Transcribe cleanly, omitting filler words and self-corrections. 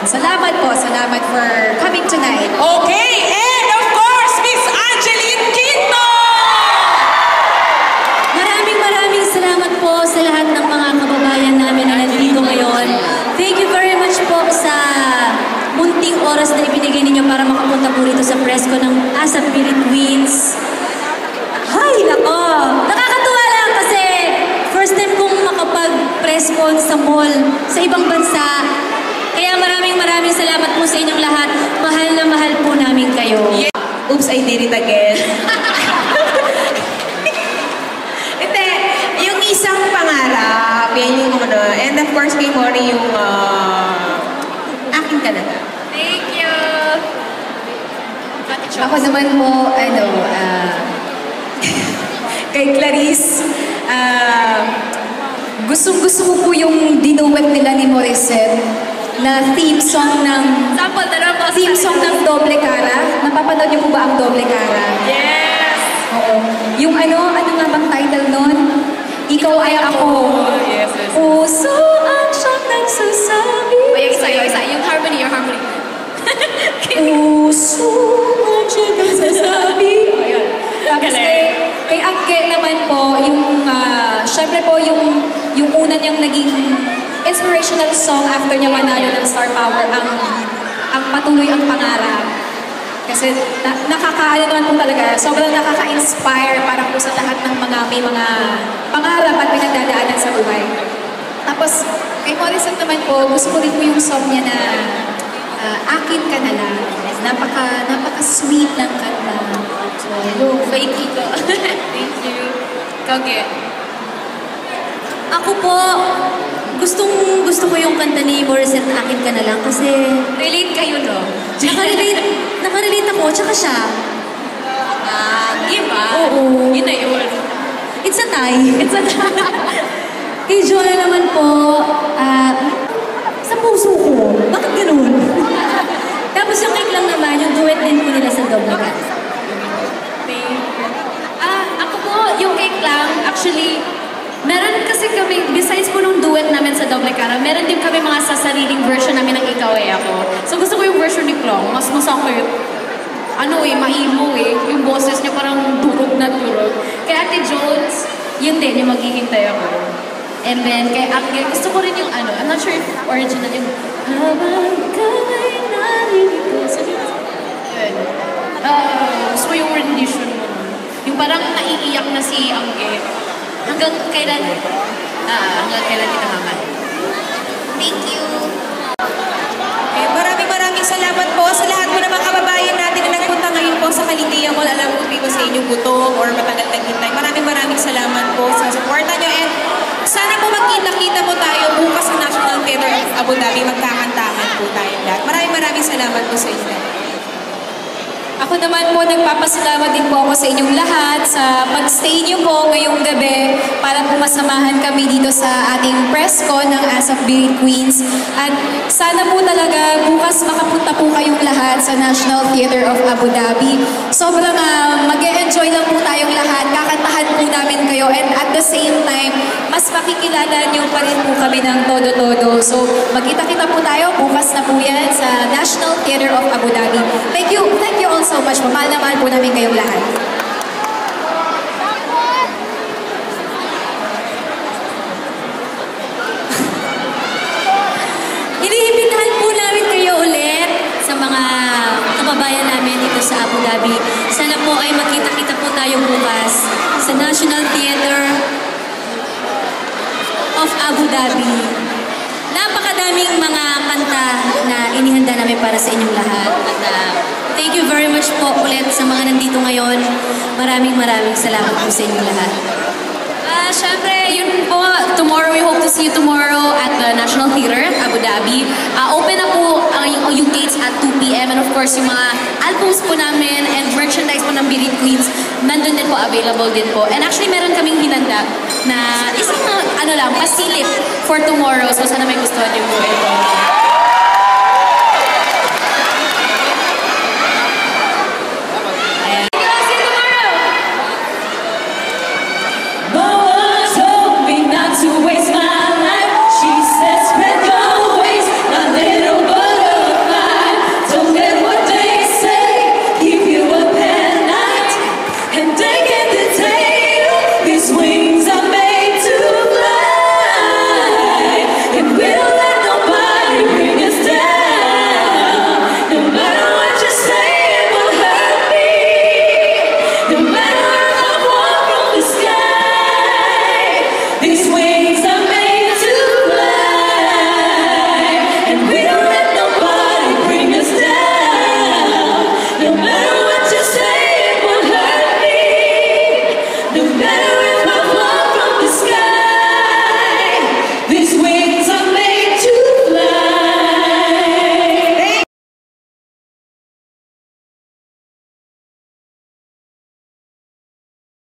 Salamat po. Salamat for coming tonight. Okay, and of course, Miss Angeline Quinto! Maraming salamat po sa lahat ng mga kababayan namin na nandito ngayon. Thank you very much po sa munting oras na ibinigay ninyo para makapunta po rito sa presko ng ASAP Beauty Queens. Hay, nako! Nakakatuwa lang kasi first time kong makapag-presko sa mall sa ibang bansa. Kaya maraming salamat po sa inyong lahat. Mahal na mahal po namin kayo. Yeah. Oops, I did it again. Hindi, yung isang pangarap, yan yung ano, and of course kay Mori yung akin ka na. Thank you! Ako naman po, kay Clarice, gustong-gusto ko po yung dinuwet nila ni Morissette na theme song ng Doble Cara. Napapanood niyo po ba ang Doble Cara? Yes! Oo. Yung ano nga bang title nun? Ikaw ay ako. Yes. Puso ang siyang nagsasabi. Isa. Yung harmony. Puso ang siyang nagsasabi. Tapos kay Angge naman po, yung, syempre po yung una niyang naging inspirational song after niya manalo ng Star Power, ang Patuloy ang Pangarap. Kasi nakakaano naman po talaga, sobrang nakaka-inspire para po sa lahat ng may mga pangarap at pinagdadaanan sa buhay. Tapos, kay Morissette naman po, gusto ko rin po yung song niya na Akin Ka Na Lang. Napaka-sweet ng kanta. So, Fake ito. Thank you. Kage. ako po, gusto ko yung kanta ni Morissette, Akin Ka Na Lang, kasi Relate kayo, no? nakarelate ako, tsaka siya. Iba? Oo. Yun na yun. It's a tie. Kay Jonah naman po, sa puso ko. Bakit ganun? Tapos yung cake lang naman, yung duet din po nila sa Doble Cara. Ako po, yung cake lang, actually, meron kasi kami, besides po nung duet namin sa Doble Cara, meron din kami mga sasariling version namin ng Ikaw Ay Ako. So gusto ko yung version ni Klong, mas masakit. Maimo yung boses niya parang durog na durog. Kay Ate Jones, yun din, yung Maghihintay Ako. And then, kay Angge, gusto ko rin yung I'm not sure if original yung Habang Ika'y Narito. So, yun. Gusto ko yung rendition mo. Yung parang naiiyak na si Angge. Hanggang kailan kita haman. Thank you. Maraming salamat po sa lahat po ng mga kababayan natin na nagpunta ngayon po sa Kaligaya Mall. Alam ko po sa inyong gutom or matagal naghintay. Maraming salamat po sa suporta nyo, and sana po magkita-kita po tayo bukas sa National Theater of Abu Dhabi. Magkakantahan po tayo lahat. Maraming salamat po sa inyo. Ako naman po, nagpapasalamat din po ako sa inyong lahat sa pag-stay niyo po ngayong gabi para po masamahan kami dito sa ating presko ng ASAP Beauty Queens. At sana po talaga bukas makapunta po kayong lahat sa National Theater of Abu Dhabi. Sobrang mag-e-enjoy lang po tayong lahat, kakantahan po namin kayo, and at the same time, mas makikilala niyo pa rin po kami ng todo-todo. So magkita-kita po tayo, bukas na po yan sa National Theater of Abu Dhabi. Thank you all so much. Mahal na mahal po namin kayong lahat. Iniimbitahan po namin kayo ulit sa mga kababayan namin dito sa Abu Dhabi. Sana po ay magkita-kita po tayo bukas sa National Theater of Abu Dhabi. Napakadaming mga kanta na inihanda namin para sa inyong lahat. At thank you very much po ulit sa mga nandito ngayon. Maraming salamat po sa inyong lahat. Syempre, yun po, tomorrow, we hope to see you tomorrow at the National Theater, Abu Dhabi. Open na po yung gates at 2 p.m. And of course, yung mga albums po namin and merchandise po ng Beauty Queens, nandun din po, available din po. And actually, meron kaming hinanda na isang pasilip for tomorrow. So, sana may gusto niyo po ito.